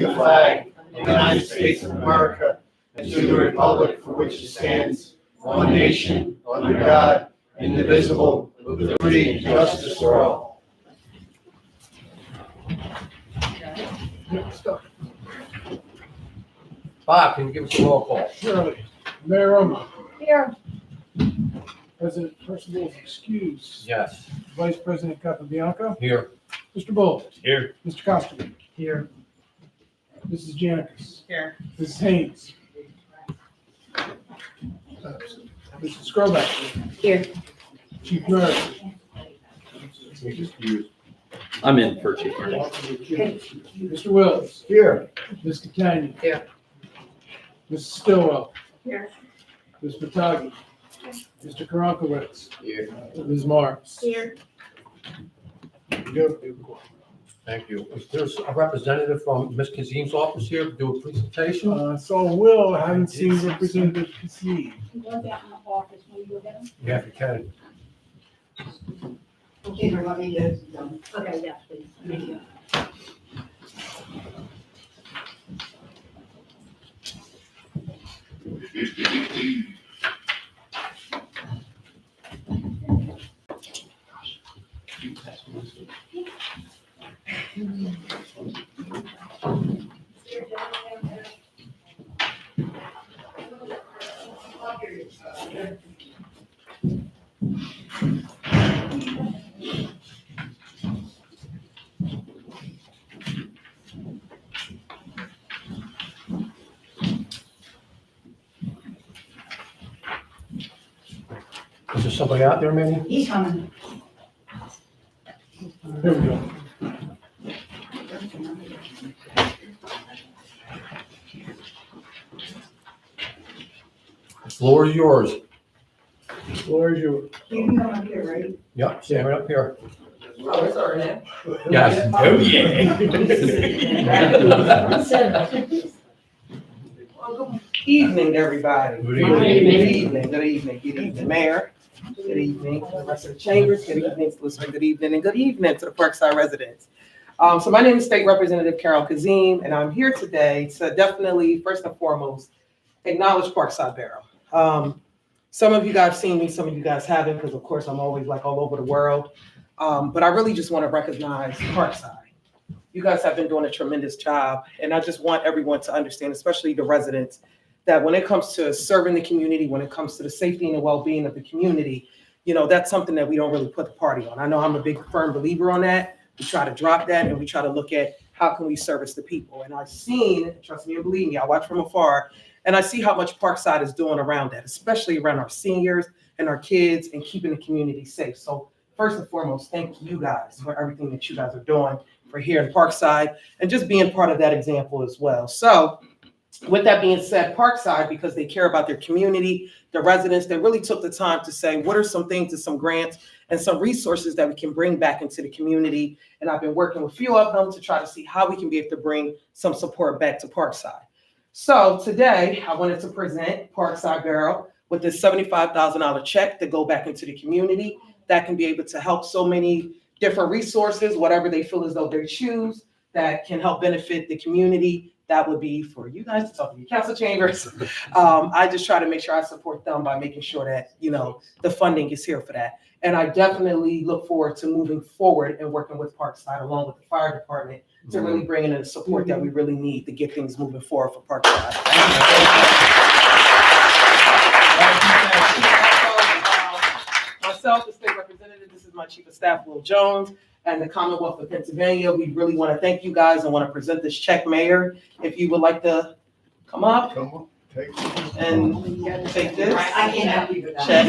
the flag of the United States of America and to the republic for which it stands, one nation, under God, indivisible, with liberty and justice for all. Bob, can you give us a roll call? Surely. Mayor Roma. Here. President Percival is excused. Yes. Vice President Capabianco. Here. Mr. Bolt. Here. Mr. Costello. Here. Mrs. Janikis. Here. Mrs. Haynes. Mrs. Skrobak. Here. Chief Murray. I'm in for Chief Murray. Mr. Wills. Here. Ms. Catania. Here. Mrs. Stillwell. Here. Ms. Patagi. Mr. Karankovitz. Here. Ms. Marks. Here. Go. Thank you. Is there a representative from Ms. Kazim's office here to do a presentation? So Will, I haven't seen Representative Kazim. He was out in the office when you were there. Yeah, if you can. Okay, let me go. Okay, yes, please. Thank you. Is there somebody out there, maybe? He's coming. Here we go. The floor is yours. Floor is yours. You can come up here, right? Yep, stand right up here. Oh, it's all right. Yes. Oh, yeah. Evening, everybody. Good evening. Good evening, Mayor. Good evening to the rest of the chambers. Good evening, solicitor. Good evening, and good evening to the Parkside residents. So my name is State Representative Carol Kazim, and I'm here today to definitely, first and foremost, acknowledge Parkside Borough. Some of you guys seen me, some of you guys haven't, because of course I'm always like all over the world. But I really just want to recognize Parkside. You guys have been doing a tremendous job, and I just want everyone to understand, especially the residents, that when it comes to serving the community, when it comes to the safety and the well-being of the community, you know, that's something that we don't really put the party on. I know I'm a big firm believer on that. We try to drop that and we try to look at how can we service the people. And I've seen, trust me and believe me, I watch from afar, and I see how much Parkside is doing around that, especially around our seniors and our kids and keeping the community safe. So first and foremost, thank you guys for everything that you guys are doing for here in Parkside and just being part of that example as well. So with that being said, Parkside, because they care about their community, the residents, they really took the time to say, what are some things and some grants and some resources that we can bring back into the community? And I've been working with a few of them to try to see how we can be able to bring some support back to Parkside. So today, I wanted to present Parkside Borough with this $75,000 check to go back into the community that can be able to help so many different resources, whatever they feel as though they choose, that can help benefit the community. That would be for you guys to talk to your council chambers. I just try to make sure I support them by making sure that, you know, the funding is here for that. And I definitely look forward to moving forward and working with Parkside along with the fire department to really bring in the support that we really need to get things moving forward for Parkside. Myself, the state representative, this is my chief of staff, Will Jones, and the Commonwealth of Pennsylvania. We really want to thank you guys and want to present this check, Mayor. If you would like to come up Come on, take it. and take this. I can't help you with that. Check.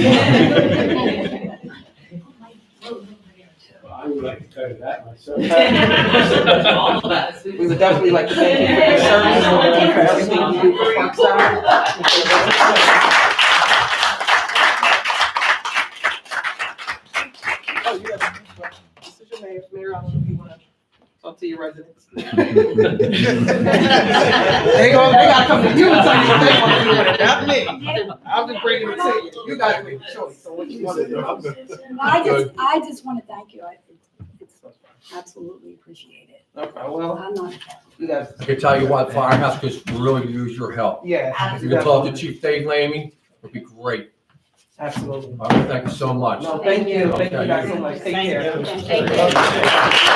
I would like to tell you that myself. We would definitely like to thank you for your service and for everything you do for Parkside. Oh, you got this is your mayor. Mayor, I don't know if you want to talk to your residents. They gotta come to you and tell you what they want to do with it, not me. I'm just bringing it to you. You guys make a choice, so what you want to do. I just want to thank you. It's absolutely appreciate it. No problem. Well, I'm not. you guys, I can tell you what, Firehouse could really use your help. yeah. If you can talk to Chief Dave Lamy, it'd be great. Absolutely. All right, thank you so much. No, thank you. Thank you Okay. guys so much. Take care. Thank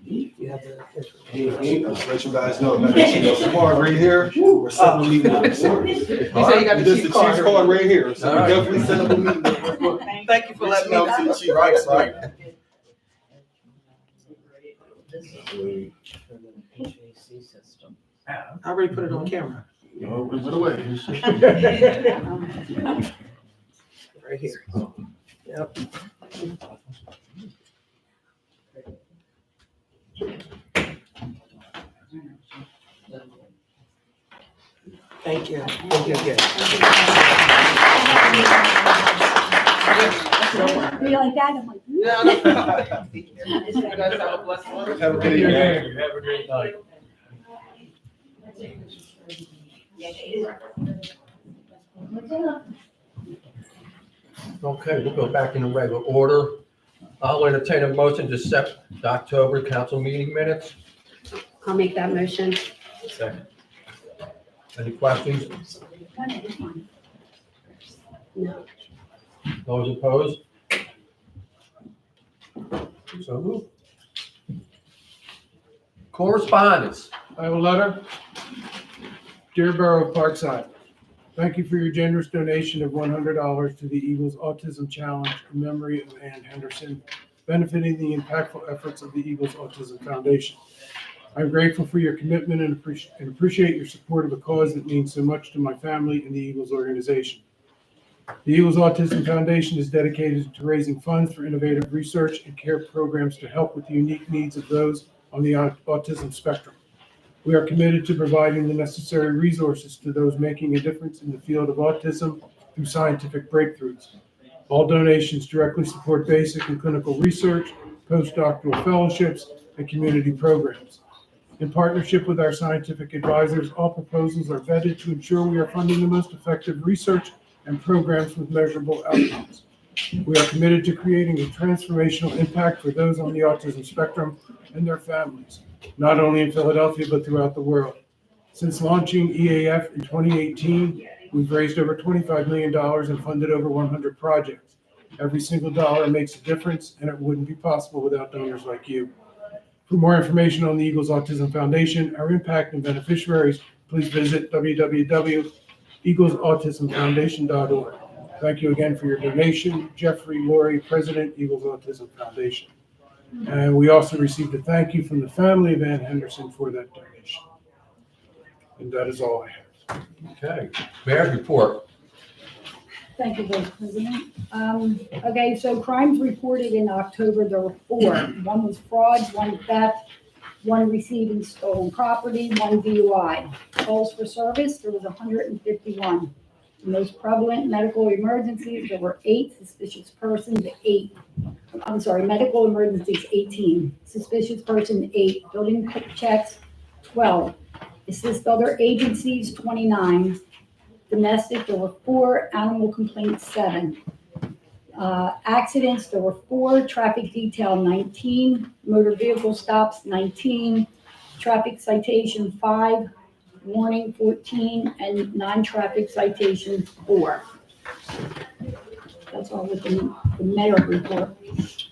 You have the- I'll let you guys know, man, this card right here, we're setting a meeting. You say you got the This is chief the chief's card. card right here, so we All right. definitely set up a meeting. Thank you for letting me. Reaching out to the chief, right? I already put it on camera. No, we put it away. Right here. Yep. Thank you. Thank you again. You like that? I'm like, No, no. You guys have a blessed one. Have a good evening. Have a great night. Okay, we'll go back in the regular order. I'll entertain a motion to set the October council meeting minutes. I'll make that motion. Any questions? No. Those opposed? So moved. Correspondence. I have a letter. Dear Borough of Parkside, thank you for your generous donation of $100 to the Eagles Autism Challenge in memory of Ann Henderson, benefiting the impactful efforts of the Eagles Autism Foundation. I'm grateful for your commitment and appreciate your support of a cause that means so much to my family and the Eagles organization. The Eagles Autism Foundation is dedicated to raising funds for innovative research and care programs to help with the unique needs of those on the autism spectrum. We are committed to providing the necessary resources to those making a difference in the field of autism through scientific breakthroughs. All donations directly support basic and clinical research, postdoctoral fellowships, and community programs. In partnership with our scientific advisors, all proposals are vetted to ensure we are funding the most effective research and programs with measurable outcomes. We are committed to creating a transformational impact for those on the autism spectrum and their families, not only in Philadelphia, but throughout the world. Since launching EAF in 2018, we've raised over $25 million and funded over 100 projects. Every single dollar makes a difference, and it wouldn't be possible without donors like you. For more information on the Eagles Autism Foundation, our impact and beneficiaries, please visit www.eaglesautismfoundation.org. Thank you again for your donation. Jeffrey Laurie, President, Eagles Autism Foundation. And we also received a thank you from the family of Ann Henderson for that donation. And that is all I have. Okay, mayor's report. Thank you, Vice President. Okay, so crimes reported in October, there were 4. One was fraud, one theft, one receiving stolen property, one DUI. Calls for service, there was 151. The most prevalent medical emergencies, there were 8. Suspicious persons, 8. Medical emergencies, 18. Suspicious person, 8. Building checks, 12. Assist other agencies, 29. Domestic, there were 4. Animal complaints, 7. Accidents, there were 4. Traffic detail, 19. Motor vehicle stops, 19. Traffic citation, 5. Warning, 14. And non-traffic citations, 4. That's all with the mayor report.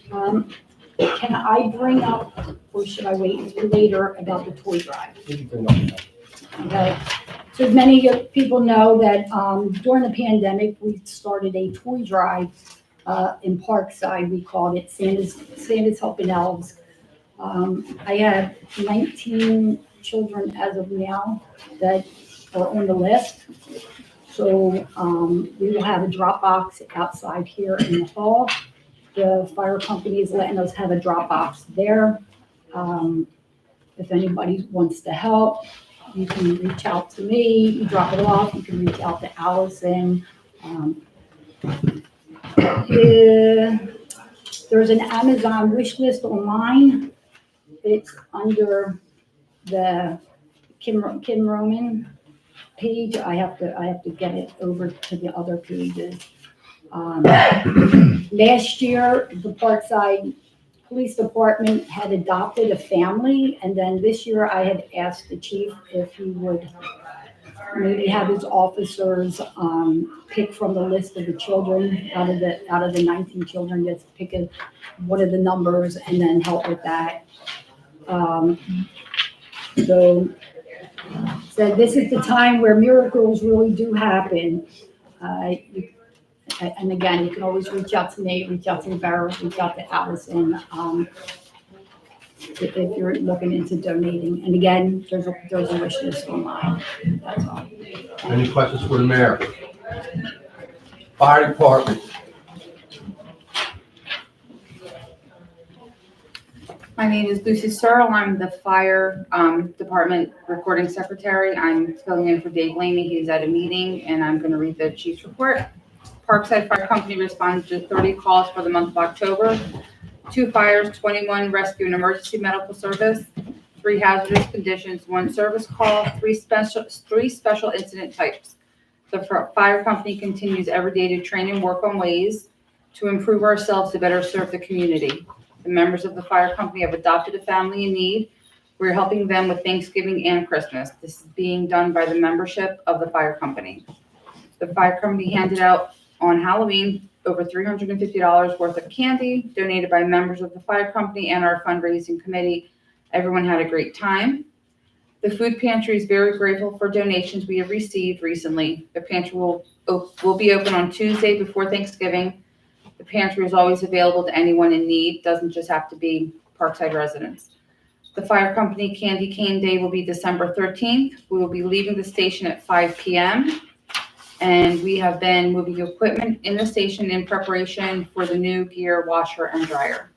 Can I bring up, or should I wait until later, about the toy drive? Okay. So many people know that during the pandemic, we started a toy drive in Parkside. We called it Santa's Helping Elves. I have 19 children as of now that are on the list. So we will have a drop box outside here in the hall. The fire company is letting us have a drop box there. If anybody wants to help, you can reach out to me. You drop it off. You can reach out to Allison. There's an Amazon wish list online. it's under the Kim Roman page. I have to get it over to the other pages. Last year, the Parkside Police Department had adopted a family, and then this year I had asked the chief if he would maybe have his officers pick from the list of the children, out of the 19 children, just pick one of the numbers and then help with that. So this is the time where miracles really do happen. And again, you can always reach out to me, reach out to Barrow, reach out to Allison, if you're looking into donating. And again, there's a wish list online. That's all. Any questions for the mayor? Fire department. My name is Lucy Searle. I'm the fire department recording secretary. I'm filling in for Dave Laney. He's at a meeting, and I'm going to read the chief's report. Parkside Fire Company responded to 30 calls for the month of October. 2 fires, 21 rescue and emergency medical service, 3 hazardous conditions, 1 service call, 3 special incident types. The fire company continues every day to train and work on ways to improve ourselves to better serve the community. The members of the fire company have adopted a family in need. We're helping them with Thanksgiving and Christmas. This is being done by the membership of the fire company. The fire company handed out on Halloween over $350 worth of candy donated by members of the fire company and our fundraising committee. Everyone had a great time. The food pantry is very grateful for donations we have received recently. The pantry will be open on Tuesday before Thanksgiving. The pantry is always available to anyone in need, doesn't just have to be Parkside residents. The fire company Candy Cane Day will be December 13th. We will be leaving the station at 5 p.m. And we have been moving equipment in the station in preparation for the new gear washer and dryer.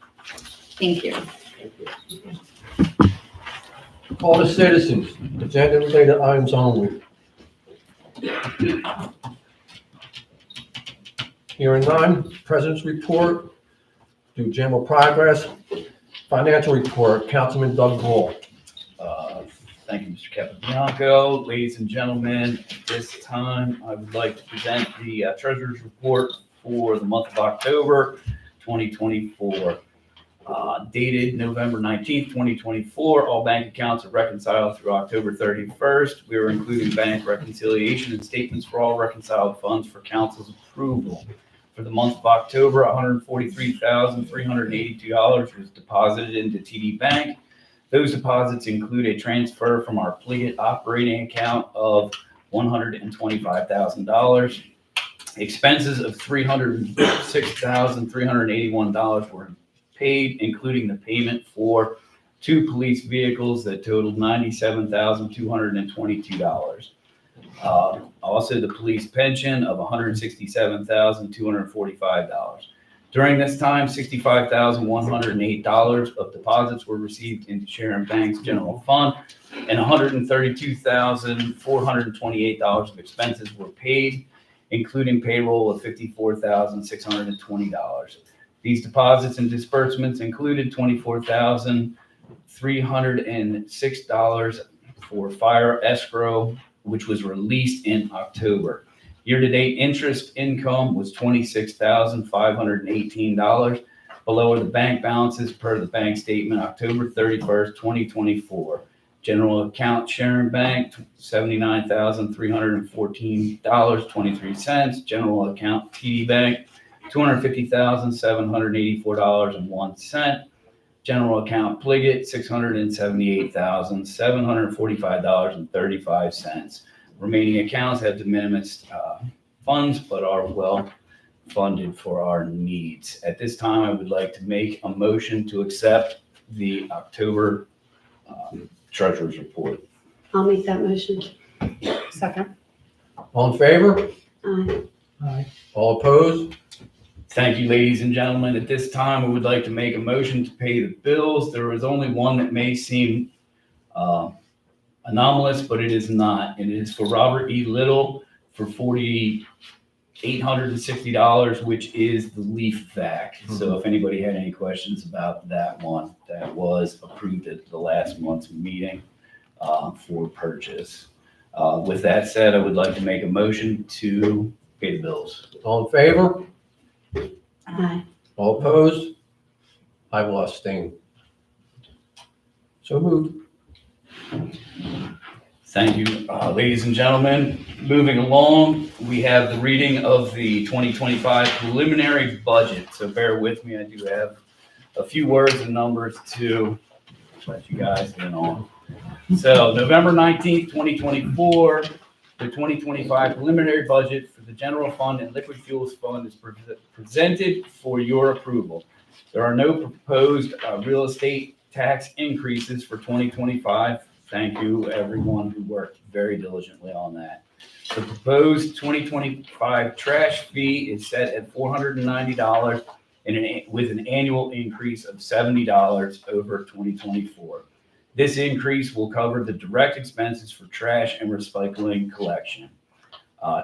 Thank you. All the citizens, agenda related items only. Hearing none, president's report, do general progress, financial report, Councilman Doug Ball. Thank you, Mr. Capabianco. Ladies and gentlemen, at this time, I would like to present the treasurer's report for the month of October 2024. Dated November 19th, 2024, all bank accounts are reconciled through October 31st. We are including bank reconciliation and statements for all reconciled funds for council's approval. For the month of October, $143,382 was deposited into TD Bank. Those deposits include a transfer from our Pliget operating account of $125,000. Expenses of $306,381 were paid, including the payment for 2 police vehicles that totaled $97,222. Also, the police pension of $167,245. During this time, $65,108 of deposits were received into Sharon Bank's general fund, and $132,428 of expenses were paid, including payroll of $54,620. These deposits and disbursements included $24,306 for fire escrow, which was released in October. Year-to-date interest income was $26,518, below the bank balances per the bank statement October 31st, 2024. General account Sharon Bank, $79,314.23. General account TD Bank, $250,784.01. General account Pliget, $678,745.35. Remaining accounts have de minimis funds, but are well funded for our needs. At this time, I would like to make a motion to accept the October treasurer's report. I'll make that motion. Second. All in favor? Aye. All opposed? Thank you, ladies and gentlemen. At this time, we would like to make a motion to pay the bills. There is only one that may seem anomalous, but it is not. It is for Robert E. Little for $42,000 $860, which is the leaf vac. So if anybody had any questions about that one, that was approved at the last month's meeting for purchase. With that said, I would like to make a motion to pay the bills. All in favor? Aye. All opposed? I will abstain. So moved. Thank you, ladies and gentlemen. Moving along, we have the reading of the 2025 preliminary budget. So bear with me, I do have a few words and numbers to let you guys in on. So November 19th, 2024, the 2025 preliminary budget for the general fund and liquid fuels fund is presented for your approval. There are no proposed real estate tax increases for 2025. Thank you, everyone who worked very diligently on that. The proposed 2025 trash fee is set at $490 with an annual increase of $70 over 2024. This increase will cover the direct expenses for trash and recycling collection.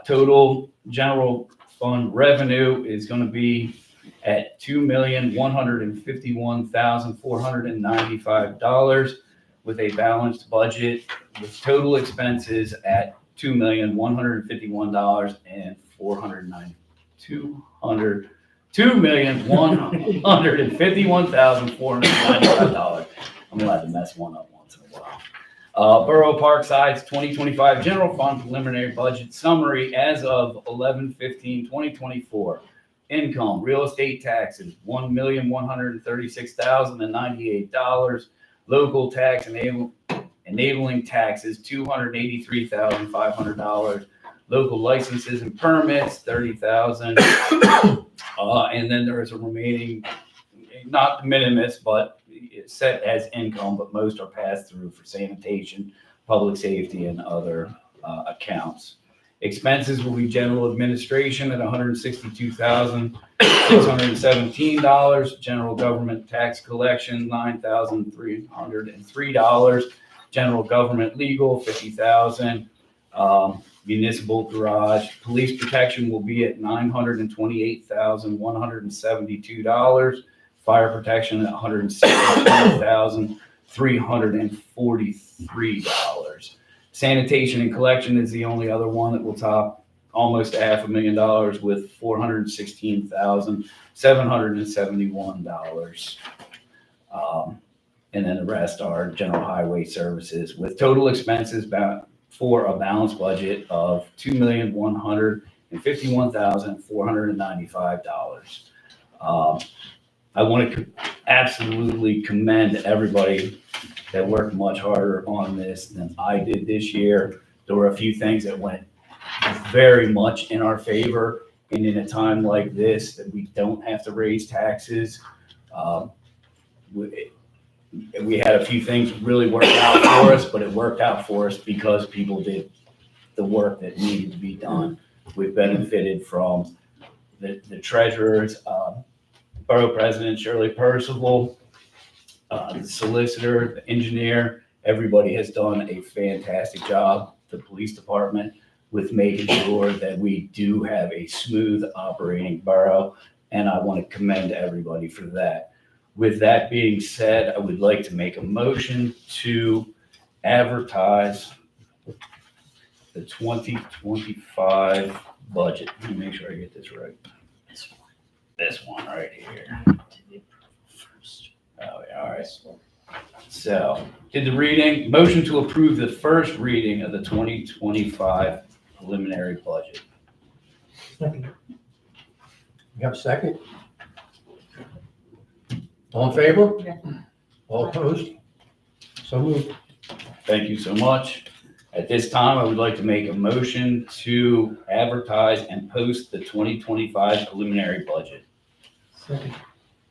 Total general fund revenue is going to be at $2,151,495 with a balanced budget with total expenses at $2,151,495. I'm allowed to mess one up once in a while. Borough Parkside's 2025 general fund preliminary budget summary as of 11/15/2024. Income, real estate taxes, $1,136,098. Local tax enabling taxes, $283,500. Local licenses and permits, $30,000. And then there is a remaining, not de minimis, but it's set as income, but most are passed through for sanitation, public safety, and other accounts. Expenses will be general administration at $162,617. General government tax collection, $9,303. General government legal, $50,000. Municipal garage, police protection will be at $928,172. Fire protection at $162,343. Sanitation and collection is the only other one that will top almost $500,000 with $416,771. And then the rest are general highway services with total expenses for a balanced budget of $2,151,495. I want to absolutely commend everybody that worked much harder on this than I did this year. There were a few things that went very much in our favor, and in a time like this that we don't have to raise taxes, we had a few things really work out for us, but it worked out for us because people did the work that needed to be done. We've benefited from the treasurer's, borough president Shirley Percival, the solicitor, the engineer. Everybody has done a fantastic job, the police department, with making sure that we do have a smooth operating borough, and I want to commend everybody for that. With that being said, I would like to make a motion to advertise the 2025 budget. Let me make sure I get this right. This one right here. Oh, yeah, all right. So, did the reading, motion to approve the first reading of the 2025 preliminary budget. You have a second? All in favor? All opposed? So moved. Thank you so much. At this time, I would like to make a motion to advertise and post the 2025 preliminary budget.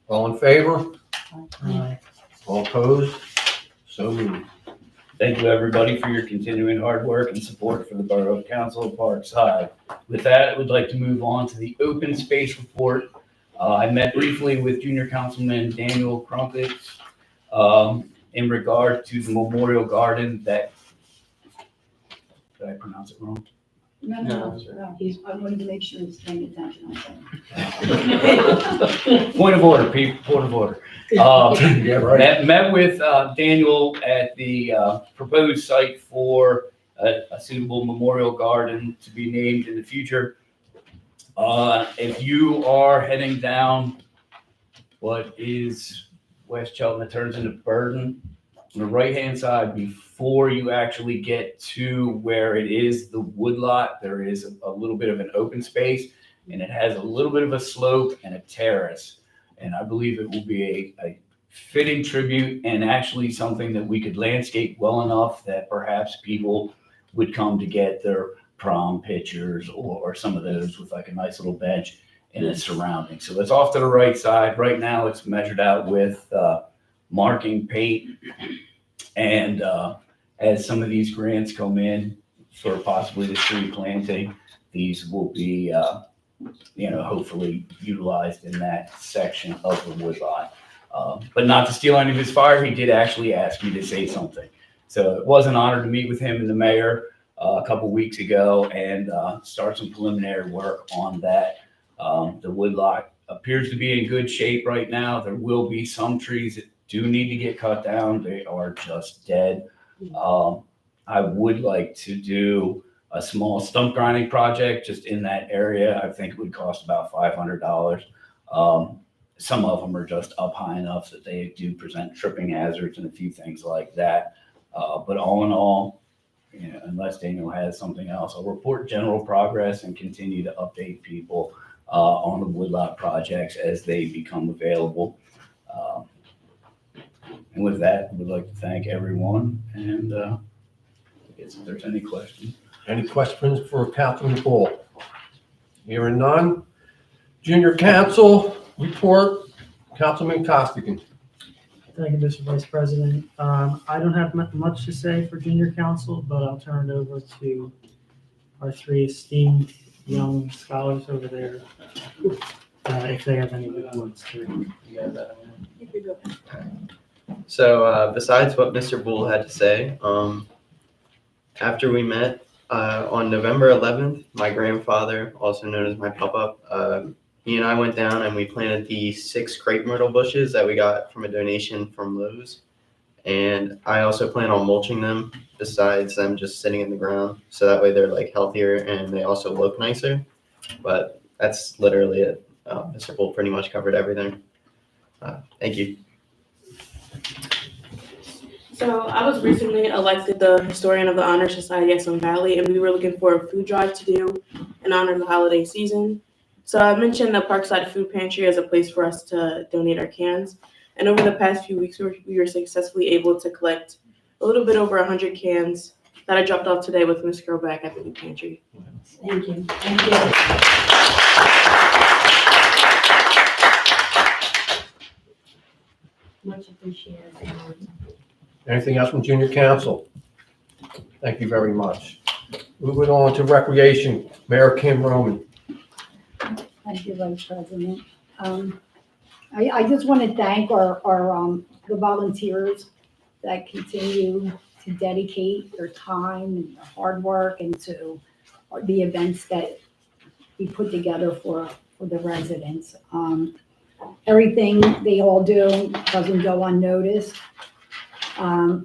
All in favor? Aye. All opposed? So moved. Thank you, everybody, for your continuing hard work and support for the Borough Council of Parkside. With that, I would like to move on to the open space report. I met briefly with Junior Councilman Daniel Crumpet in regard to the Memorial Garden that, did I pronounce it wrong? No, I wanted to make sure he's paying attention. Point of order, people, point of order. Yeah, right. Met with Daniel at the proposed site for a suitable memorial garden to be named in the future. If you are heading down what is West Chelton that turns into Burton, on the right-hand side, before you actually get to where it is the woodlot, there is a little bit of an open space, and it has a little bit of a slope and a terrace. And I believe it will be a fitting tribute and actually something that we could landscape well enough that perhaps people would come to get their prom pictures or some of those with like a nice little bench in its surrounding. So it's off to the right side. Right now it's measured out with marking paint. And as some of these grants come in for possibly the tree planting, these will be, hopefully utilized in that section of the woodlot. But not to steal any of his fire, he did actually ask me to say something. So it was an honor to meet with him and the mayor a couple weeks ago and start some preliminary work on that. The woodlot appears to be in good shape right now. There will be some trees that do need to get cut down. They are just dead. I would like to do a small stump grinding project just in that area. I think it would cost about $500. Some of them are just up high enough that they do present tripping hazards and a few things like that. But all in all, unless Daniel has something else, I'll report general progress and continue to update people on the woodlot projects as they become available. And with that, I would like to thank everyone and I guess if there's any questions. Any questions for Councilman Bull? Hearing none. Junior Council report, Councilman Costigan. Thank you, Mr. Vice President. I don't have much to say for junior council, but I'll turn it over to our three esteemed young scholars over there, if they have any good words to. So besides what Mr. Bull had to say, after we met on November 11th, my grandfather, also known as my papa, he and I went down and we planted the 6 crepe myrtle bushes that we got from a donation from Lowe's. And I also plan on mulching them besides them just sitting in the ground. So that way they're like healthier and they also look nicer. But that's literally it. Mr. Bull pretty much covered everything. Thank you. So I was recently elected the historian of the Honor Society at Sun Valley, and we were looking for a food drive to do in honor of the holiday season. So I mentioned the Parkside Food Pantry as a place for us to donate our cans. And over the past few weeks, we were successfully able to collect a little bit over 100 cans that I dropped off today with Ms. Girlback at the food pantry. Thank you. Much appreciated. Anything else from Junior Council? Thank you very much. Moving on to Recreation, Mayor Kim Roman. Thank you, Vice President. I just want to thank the volunteers that continue to dedicate their time and their hard work into the events that we put together for the residents. Everything they all do doesn't go unnoticed. I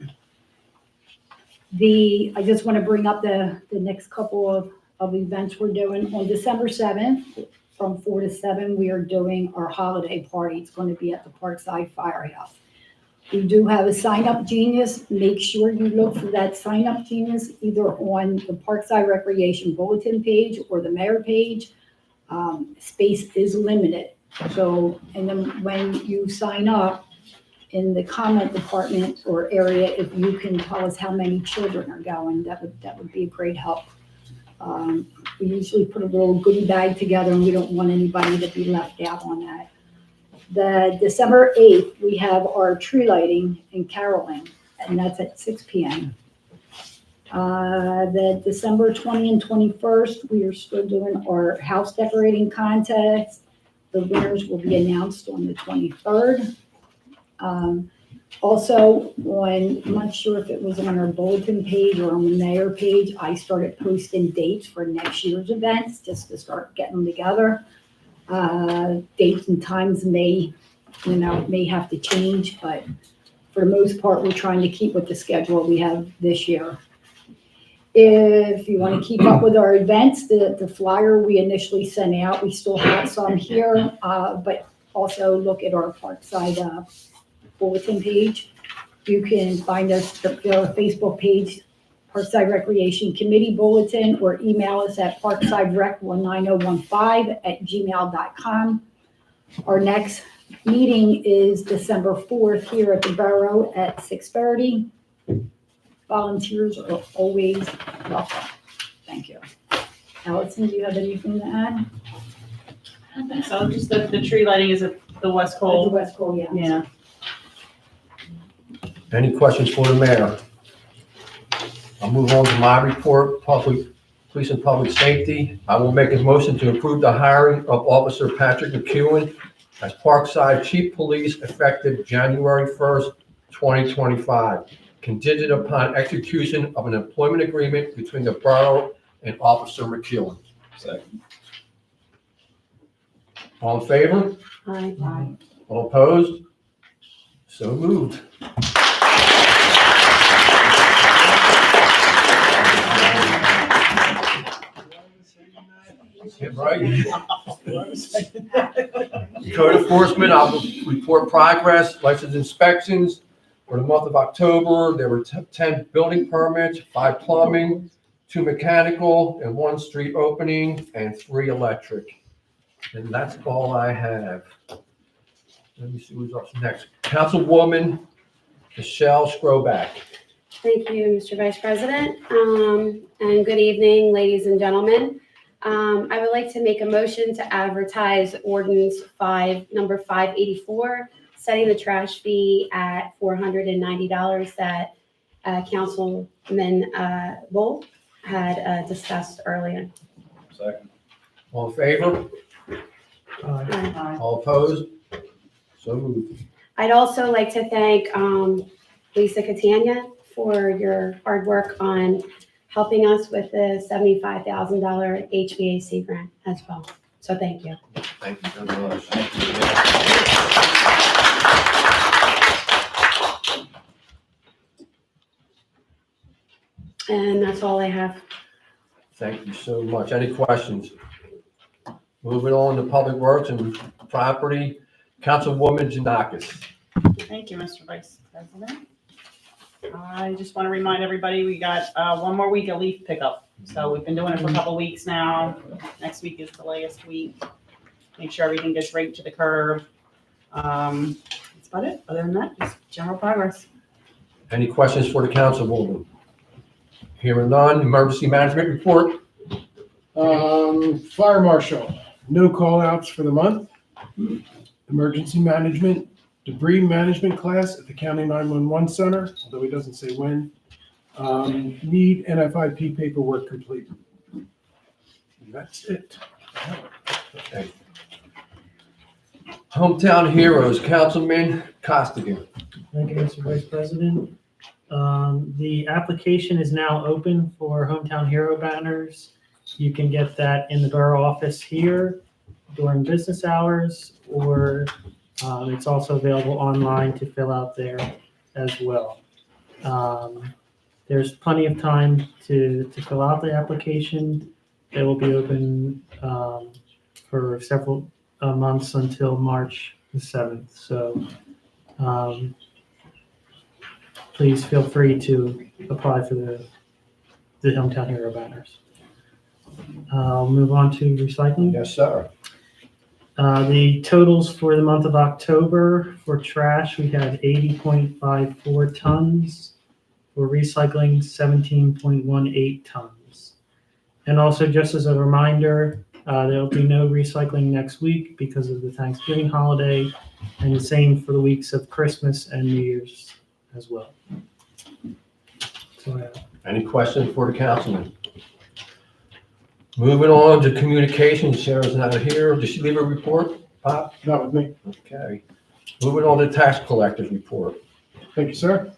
just want to bring up the next couple of events we're doing. On December 7th, from 4 to 7, we are doing our holiday party. It's going to be at the Parkside Firehouse. We do have a Sign Up Genius. Make sure you look for that Sign Up Genius either on the Parkside Recreation Bulletin page or the mayor page. Space is limited. So, and then when you sign up in the comment department or area, if you can tell us how many children are going, that would be a great help. We usually put a little goodie bag together and we don't want anybody to be left out on that. The December 8th, we have our tree lighting and caroling, and that's at 6 p.m. The December 20 and 21st, we are still doing our house decorating contest. The winners will be announced on the 23rd. Also, I'm not sure if it was on our bulletin page or on the mayor page, I started posting dates for next year's events, just to start getting them together. Dates and times may have to change, but for the most part, we're trying to keep with the schedule we have this year. If you want to keep up with our events, the flyer we initially sent out, we still have some here, but also look at our Parkside bulletin page. You can find us the Facebook page, Parkside Recreation Committee Bulletin, or email us at parksiderec19015@gmail.com. Our next meeting is December 4th here at the Borough at 6:30. Volunteers are always welcome. Thank you. Allison, do you have anything to add? I think so, just the tree lighting is at the West The Cole. West Cole, yeah. Yeah. Any questions for the mayor? I'll move on to my report, police and public safety. I will make a motion to approve the hiring of Officer Patrick McEwen as Parkside Chief Police effective January 1st, 2025, contingent upon execution of an employment agreement between the borough and Officer McEwen. Second. All in favor? Aye. All opposed? So moved. Get right. Code enforcement, I'll report progress, license inspections. For the month of October, there were 10 building permits, 5 plumbing, 2 mechanical, and 1 street opening, and 3 electric. And that's all I have. Let me see who's up next. Councilwoman Michelle Stroback. Thank you, Mr. Vice President. And good evening, ladies and gentlemen. I would like to make a motion to advertise ordinance number 584, setting the trash fee at $490 that Councilman Bull had discussed earlier. Second. All in favor? All opposed? So moved. I'd also like to thank Lisa Catania for your hard work on helping us with the $75,000 HVAC grant as well. So thank you. Thank you very much. And that's all I have. Thank you so much. Any questions? Moving on to Public Works and Property, Councilwoman Janakis. Thank you, Mr. Vice President. I just want to remind everybody, we got one more week of leaf pickup. So we've been doing it for a couple weeks now. Next week is the latest week. Make sure everything gets raked to the curb. That's about it. Other than that, just general progress. Any questions for the Councilwoman? Hearing none, emergency management report. Fire marshal, no call outs for the month. Emergency management, debris management class at the County 911 Center, although he doesn't say when. Need NFIP paperwork completed. And that's it. Okay. Hometown Heroes, Councilman Costigan. Thank you, Mr. Vice President. The application is now open for Hometown Hero banners. You can get that in the borough office here during business hours, or it's also available online to fill out there as well. There's plenty of time to fill out the application. It will be open for several months until March the 7th. So please feel free to apply for the Hometown Hero banners. I'll move on to recycling. Yes, sir. The totals for the month of October for trash, we had 80.54 tons. For recycling, 17.18 tons. And also, just as a reminder, there'll be no recycling next week because of the Thanksgiving holiday, and the same for the weeks of Christmas and New Year's as well. So, Any questions for the councilman? Moving on to communications, Sarah's not here. Did she leave a report, Pop? Not with me. Okay. Moving on to tax collector's report. Thank you, sir.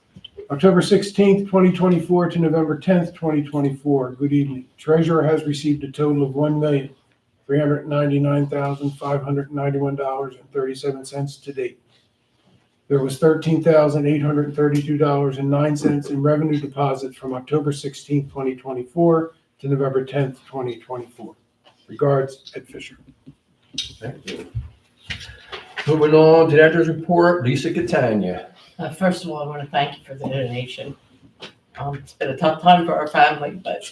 October 16th, 2024 to November 10th, 2024. Good evening. Treasurer has received a total of $1,399,591.37 to date. There was $13,832.09 in revenue deposits from October 16th, 2024 to November 10th, 2024. Regards, Ed Fisher. Thank you. Moving on to the editor's report, Lisa Catania. First of all, I want to thank you for the donation. It's been a tough time for our family, but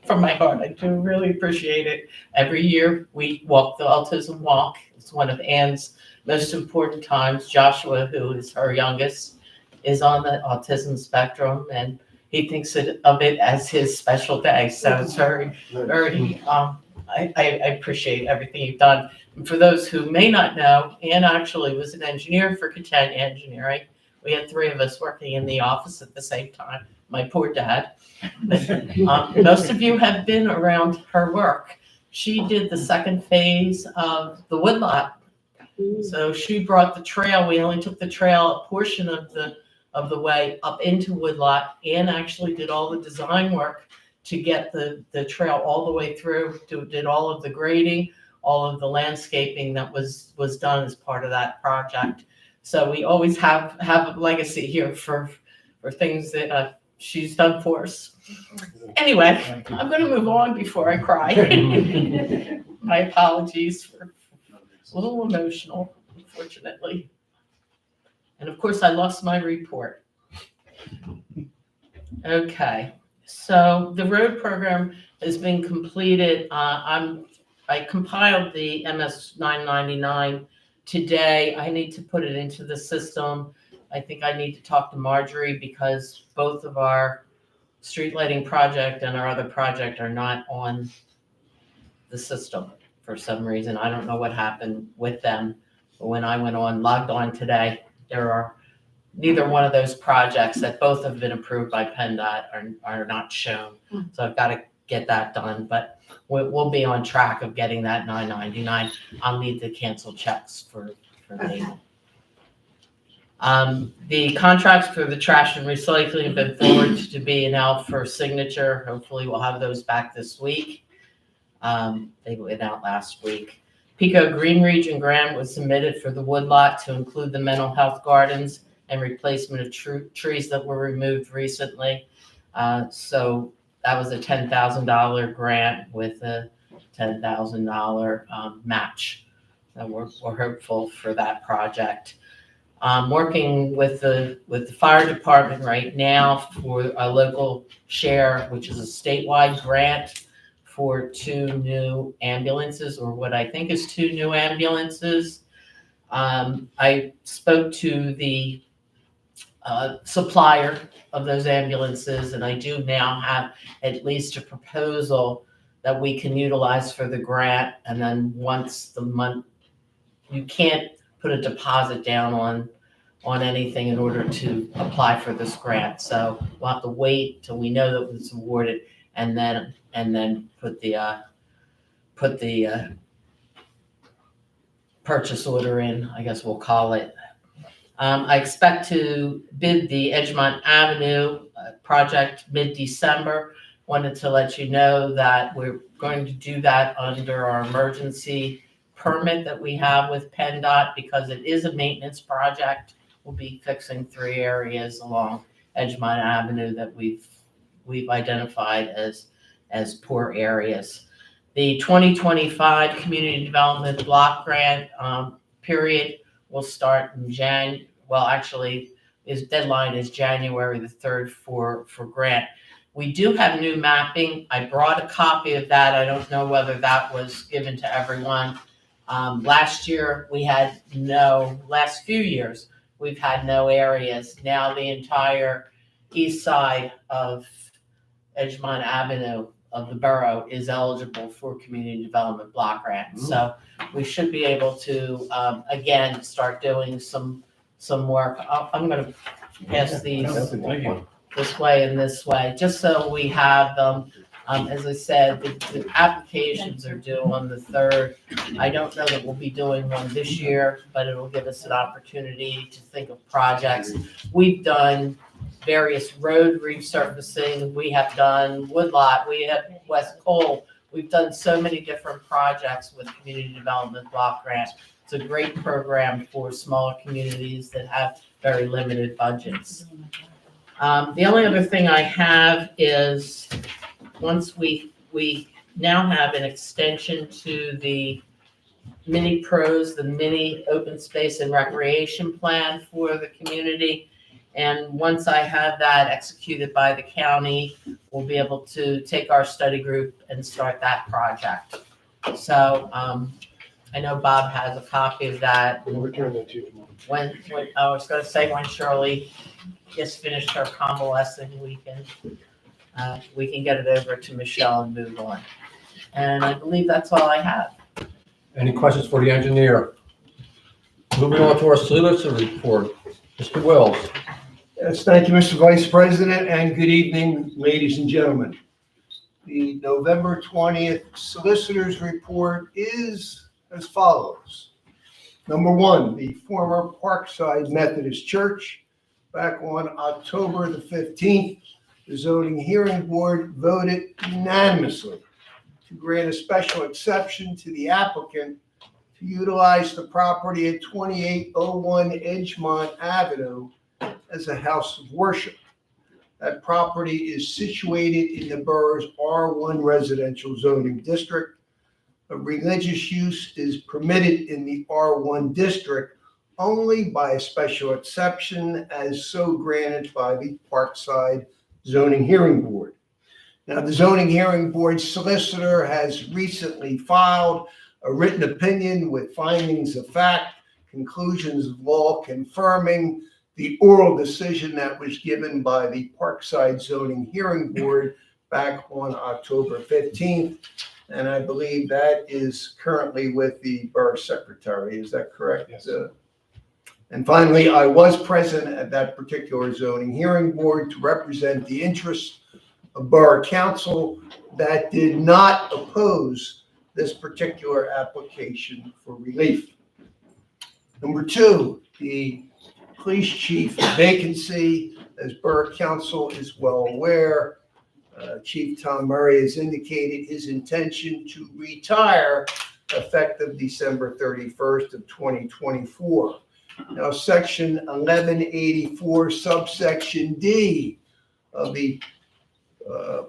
from my heart, I do really appreciate it. Every year, we walk the autism walk. It's one of Anne's most important times. Joshua, who is her youngest, is on the autism spectrum, and he thinks of it as his special day. So it's very, I appreciate everything you've done. And for those who may not know, Anne actually was an engineer for Catania Engineering. We had three of us working in the office at the same time. My poor dad. Most of you have been around her work. She did the second phase of the woodlot. So she brought the trail. We only took the trail a portion of the way up into woodlot. Anne actually did all the design work to get the trail all the way through, did all of the grading, all of the landscaping that was done as part of that project. So we always have a legacy here for things that she's done for us. Anyway, I'm going to move on before I cry. My apologies for a little emotional, unfortunately. And of course, I lost my report. Okay. So the road program has been completed. I compiled the MS 999 today. I need to put it into the system. I think I need to talk to Marjorie because both of our street lighting project and our other project are not on the system for some reason. I don't know what happened with them. But when I logged on today, there are neither one of those projects that both have been approved by PennDOT are not shown. So I've got to get that done, but we'll be on track of getting that 999. I'll need to cancel checks for me. The contracts for the trash and recycling have been forwarded to B&L for signature. Hopefully we'll have those back this week. They went out last week. Pico Green Region grant was submitted for the woodlot to include the mental health gardens and replacement of trees that were removed recently. So that was a $10,000 grant with a $10,000 match. And we're hopeful for that project. Working with the fire department right now for a local share, which is a statewide grant for 2 new ambulances, or what I think is 2 new ambulances. I spoke to the supplier of those ambulances, and I do now have at least a proposal that we can utilize for the grant. And then once the month, you can't put a deposit down on anything in order to apply for this grant. So we'll have to wait till we know that it's awarded, and then put the purchase order in, I guess we'll call it. I expect to bid the Edgemont Avenue project mid-December. Wanted to let you know that we're going to do that under our emergency permit that we have with PennDOT because it is a maintenance project. We'll be fixing 3 areas along Edgemont Avenue that we've identified as poor areas. The 2025 Community Development Block Grant period will start in his deadline is January the 3rd for grant. We do have new mapping. I brought a copy of that. I don't know whether that was given to everyone. Last few years, we've had no areas. Now the entire east side of Edgemont Avenue of the borough is eligible for community development block grant. So we should be able to, again, start doing some work. I'm going to pass these this way and this way, just so we have them As I said, the applications are due on the 3rd. I don't know that we'll be doing one this year, but it'll give us an opportunity to think of projects. We've done various road resurfacing, we have done Woodlot, we have West Cole. We've done so many different projects with Community Development Block Grant. It's a great program for smaller communities that have very limited budgets. The only other thing I have is, once we now have an extension to the mini pros, the mini open space and recreation plan for the community. And once I have that executed by the county, we'll be able to take our study group and start that project. So, I know Bob has a copy of that. We'll return that to you tomorrow. When, I was gonna say when Shirley gets finished her convalescing, we can get it over to Michelle and move on. And I believe that's all I have. Any questions for the engineer? Moving on to our solicitor report. Mr. Wells. Yes, thank you, Mr. Vice President, and good evening, ladies and gentlemen. The November 20th Solicitor's Report is as follows. Number one, the former Parkside Methodist Church, back on October the 15th, the Zoning Hearing Board voted unanimously to grant a special exception to the applicant to utilize the property at 2801 Edgemont Avenue as a house of worship. That property is situated in the borough's R1 residential zoning district. A religious use is permitted in the R1 district only by a special exception as so granted by the Parkside Zoning Hearing Board. Now, the Zoning Hearing Board solicitor has recently filed a written opinion with findings of fact, conclusions of law confirming the oral decision that was given by the Parkside Zoning Hearing Board back on October 15th. And I believe that is currently with the Borough Secretary. Is that correct? Yes. And finally, I was present at that particular zoning hearing board to represent the interests of Borough Council that did not oppose this particular application for relief. Number two, the police chief vacancy, as Borough Council is well aware, Chief Tom Murray has indicated his intention to retire effective December 31st of 2024. Now, Section 1184, subsection D of the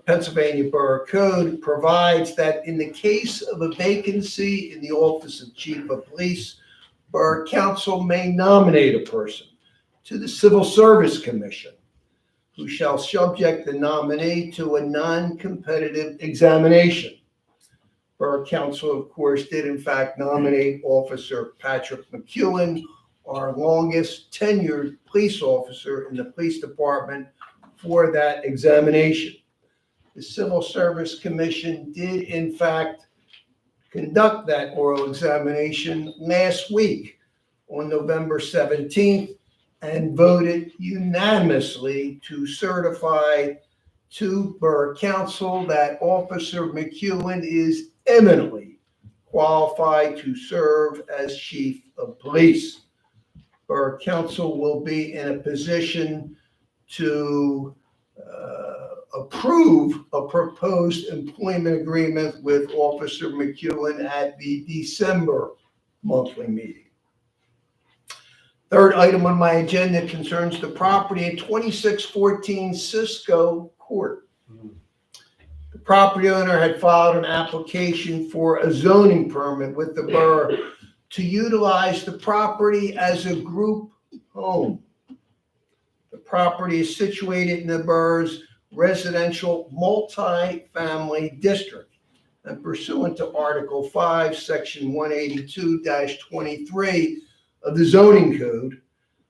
Pennsylvania Borough Code provides that in the case of a vacancy in the office of Chief of Police, Borough Council may nominate a person to the Civil Service Commission who shall subject the nominee to a non-competitive examination. Borough Council, of course, did in fact nominate Officer Patrick McEwen, our longest tenured police officer in the police department, for that examination. The Civil Service Commission did in fact conduct that oral examination last week on November 17th and voted unanimously to certify to Borough Council that Officer McEwen is eminently qualified to serve as Chief of Police. Borough Council will be in a position to approve a proposed employment agreement with Officer McEwen at the December monthly meeting. Third item on my agenda concerns the property at 2614 Cisco Court. The property owner had filed an application for a zoning permit with the borough to utilize the property as a group home. The property is situated in the borough's residential multi-family district, and pursuant to Article 5, Section 182-23 of the zoning code,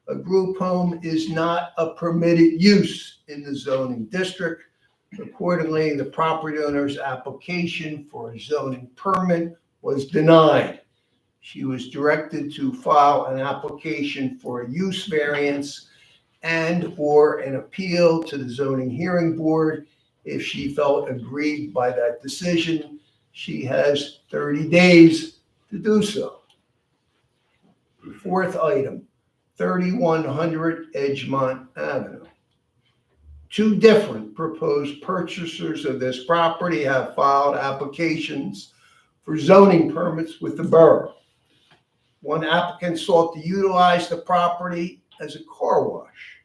a group home is not a permitted use in the zoning district. Accordingly, the property owner's application for a zoning permit was denied. She was directed to file an application for a use variance and/or an appeal to the zoning hearing board If she felt aggrieved by that decision, she has 30 days to do so. Fourth item, 3100 Edgemont Avenue. Two different proposed purchasers of this property have filed applications for zoning permits with the borough. One applicant sought to utilize the property as a car wash.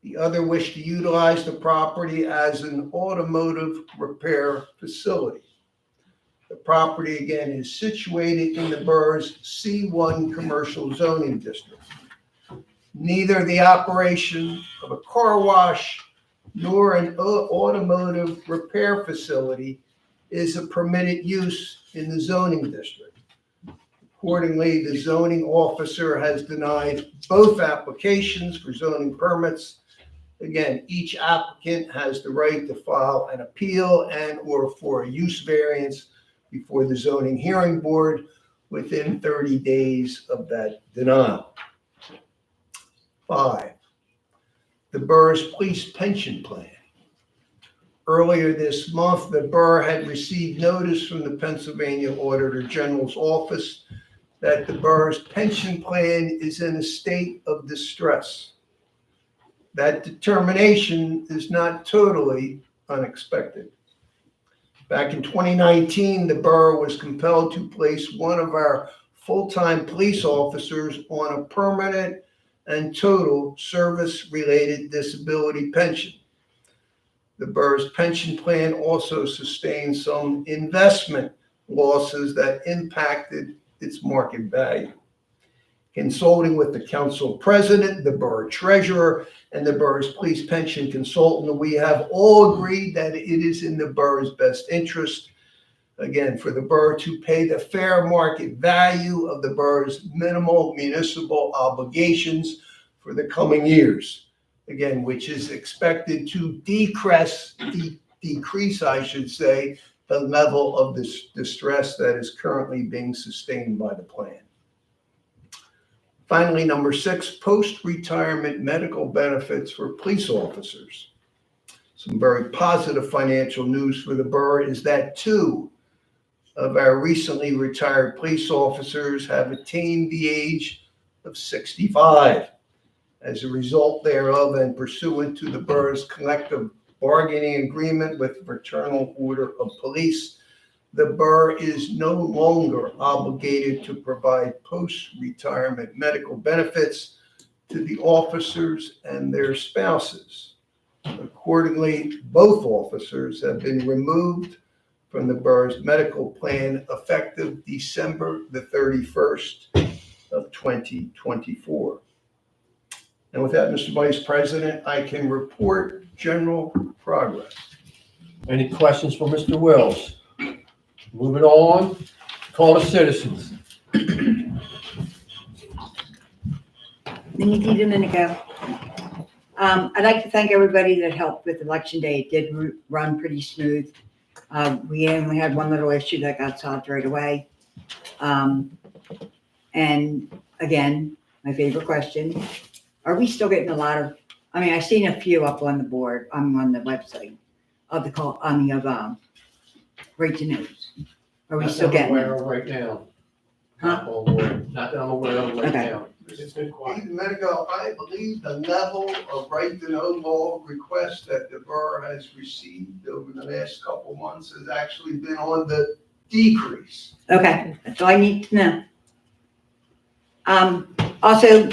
The other wished to utilize the property as an automotive repair facility. The property, again, is situated in the borough's C1 commercial zoning district. Neither the operation of a car wash nor an automotive repair facility is a permitted use in the zoning district. Accordingly, the zoning officer has denied both applications for zoning permits. Again, each applicant has the right to file an appeal and/or for a use variance before the zoning hearing board within 30 days of that denial. 5, the borough's police pension plan. Earlier this month, the borough had received notice from the Pennsylvania Auditor General's office that the borough's pension plan is in a state of distress. That determination is not totally unexpected. Back in 2019, the borough was compelled to place one of our full-time police officers on a permanent and total service-related disability pension. The borough's pension plan also sustained some investment losses that impacted its market value. Consulting with the council president, the borough treasurer, and the borough's police pension consultant, we have all agreed that it is in the borough's best interest, again, for the borough to pay the fair market value of the borough's minimal municipal obligations for the coming years, again, which is expected to decrease, I should say, the level of this distress that is currently being sustained by the plan. Finally, number 6, post-retirement medical benefits for police officers. Some very positive financial news for the borough is that 2 of our recently retired police officers have attained the age of 65. As a result thereof, and pursuant to the borough's collective bargaining agreement with the Fraternal Order of Police, the borough is no longer obligated to provide post-retirement medical benefits to the officers and their spouses. Accordingly, both officers have been removed from the borough's medical plan effective December the 31st of 2024. And with that, Mr. Vice President, I can report general progress. Any questions for Mr. Wills? Moving on, call the citizens. Nikki Domenico. I'd like to thank everybody that helped with Election Day. It did run pretty smooth. We only had one little issue that got solved right away. And again, my favorite question, are we still getting a lot of, I've seen a few up on the board, on the website of the call, Right to News. Are we still getting Not that I'm aware them? of right now. Huh? Not that I'm aware of right Okay. now. It's been quiet. A minute ago, I believe the level of right to know law requests that the borough has received over the last couple months has actually been on the decrease. Okay, that's all I need to know. Also,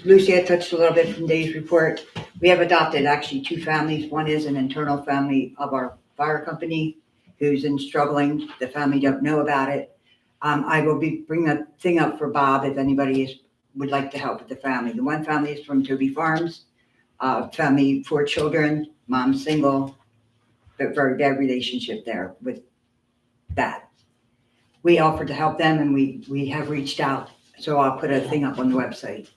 Lucy had touched a little bit from Dave's report. We have adopted actually 2 families. One is an internal family of our fire company who's struggling. The family don't know about it. I will be bringing a thing up for Bob if anybody would like to help with the family. The one family is from Toby Farms, family, 4 children, mom single, but very bad relationship there with that. We offered to help them and we have reached out. So I'll put a thing up on the website.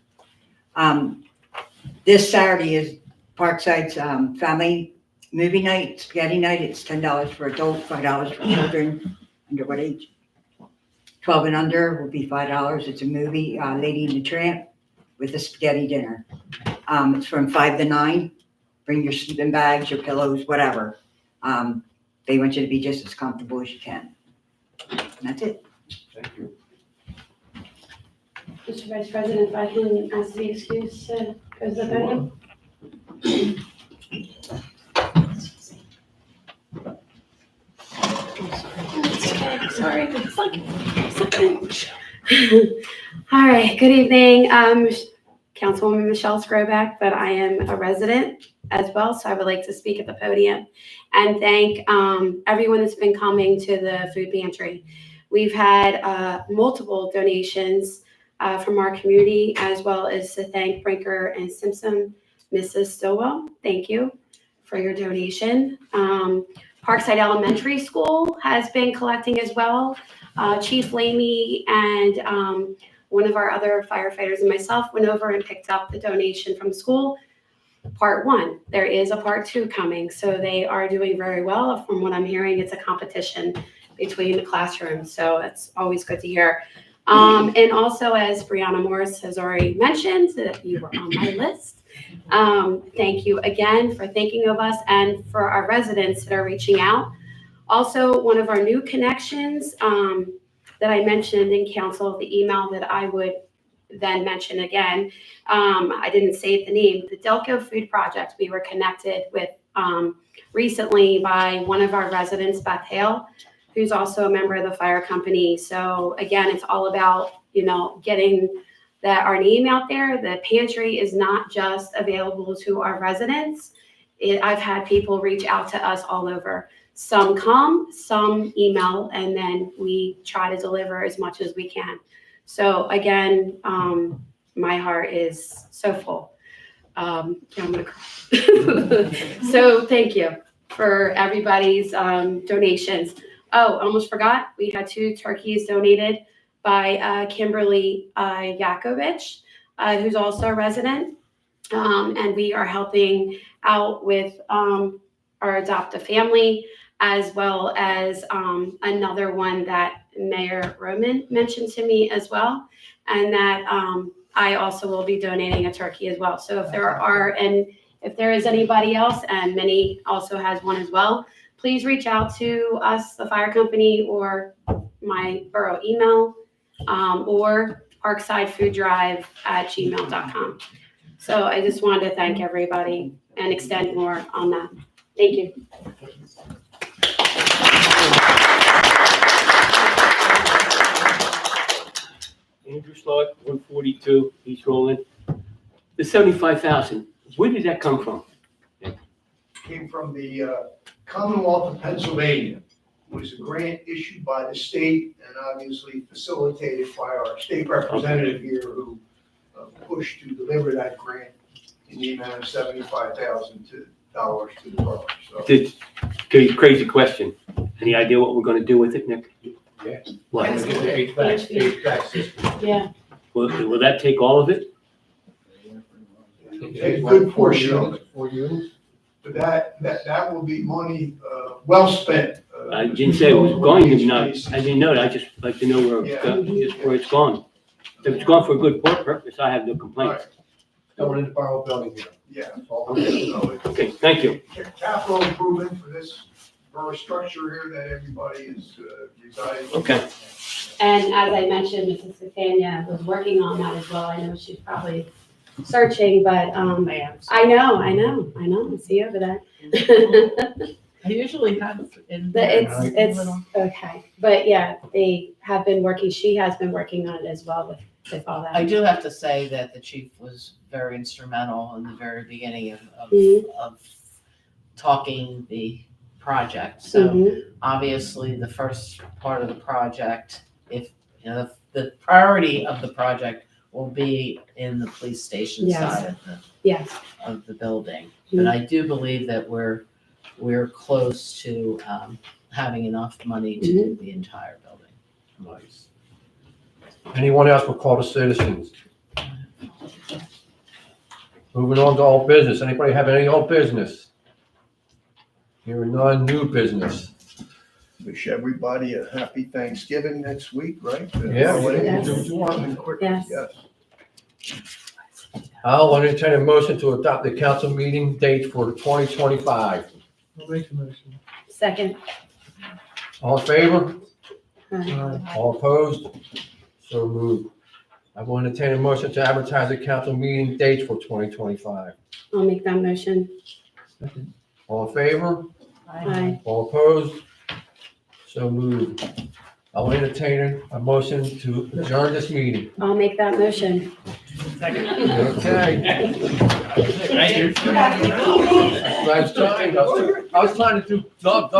This Saturday is Parkside's family movie night, spaghetti night. It's $10 for adults, $5 for children. Under what age? 12 and under will be $5. It's a movie, Lady and the Tramp, with a spaghetti dinner. It's from 5 to 9. bring your sleeping bags, your pillows, whatever. They want you to be just as comfortable as you can. And that's it. Thank you. Mr. Vice President, if I can ask the excuse to go to the podium? Sorry. All right, good evening, Councilwoman Michelle Scroback, but I am a resident as well, so I would like to speak at the podium and thank everyone that's been coming to the food pantry. We've had multiple donations from our community, as well as to thank Brinker and Simpson. Mrs. Stillwell, thank you for your donation. Parkside Elementary School has been collecting as well. Chief Lamy and one of our other firefighters and myself went over and picked up the donation from school. Part 1, there is a part 2 coming, so they are doing very well. From what I'm hearing, it's a competition between the classrooms, so that's always good to hear. And also, as Brianna Morris has already mentioned, that you were on my list. Thank you again for thinking of us and for our residents that are reaching out. Also, one of our new connections that I mentioned in council, the email that I would then mention again, I didn't say the name, the Delco Food Project. We were connected with recently by one of our residents, Beth Hale, who's also a member of the fire company. So again, it's all about, getting our name out there. The pantry is not just available to our residents. I've had people reach out to us all over. Some come, some email, and then we try to deliver as much as we can. So again, my heart is so full. I'm gonna cry. So thank you for everybody's donations. Oh, almost forgot, we had 2 turkeys donated by Kimberly Yakovich, who's also a resident. And we are helping out with our adoptive family, as well as another one that Mayor Roman mentioned to me as well. And that I also will be donating a turkey as well. So if there is anybody else, and Minnie also has one as well, please reach out to us, the fire company, or my borough email, or parksidefooddrive@gmail.com. So I just wanted to thank everybody and extend more on that. Thank you. Andrew Clark, 142 East Roland. The 75,000, where did that come from? Came from the Commonwealth of Pennsylvania. It was a grant issued by the state and obviously facilitated by our state representative here who pushed to deliver that grant in the amount of $75,000 to the borough. So, Crazy question. Any idea what we're gonna do with it, Nick? Yeah. What? Yeah. Will that take all of it? A good portion of it. For you. But that will be money well spent. I didn't say it was going to be, not, I didn't know that, I just like to know where it's gone. If it's gone for a good purpose, I have no complaints. Going in the borough building here. Yeah. Okay. So it's Okay, thank you. capital improvement for this borough structure here that everybody is residing. Okay. And as I mentioned, Mrs. Catania was working on that as well. I know she's probably searching, but I know. I see over there. I usually have in But there. it's okay. But yeah, they have been working, she has been working on it as well with all that. I do have to say that the chief was very instrumental in the very beginning of talking the project. So Mhm. obviously, the first part of the project, if, the priority of the project will be in the police station Yes. side Yes. of the building. But I do believe that we're close to having enough money to do the entire building. Nice. Anyone else will call the citizens? Moving on to old business. Anybody have any old business? Hearing none, new business. Wish everybody a happy Thanksgiving next week, right? Yeah. Whatever you Yes. do, do it quick. Yes. Yes. I'll entertain a motion to adopt the council meeting date for 2025. I'll make the motion. Second. All in favor? Aye. All opposed? So moved. I will entertain a motion to advertise the council meeting dates for 2025. I'll make that motion. All in favor? Aye. All opposed? So moved. I will entertain a motion to adjourn this meeting. I'll make that motion. Okay. Nice trying. I was trying to do, Doug,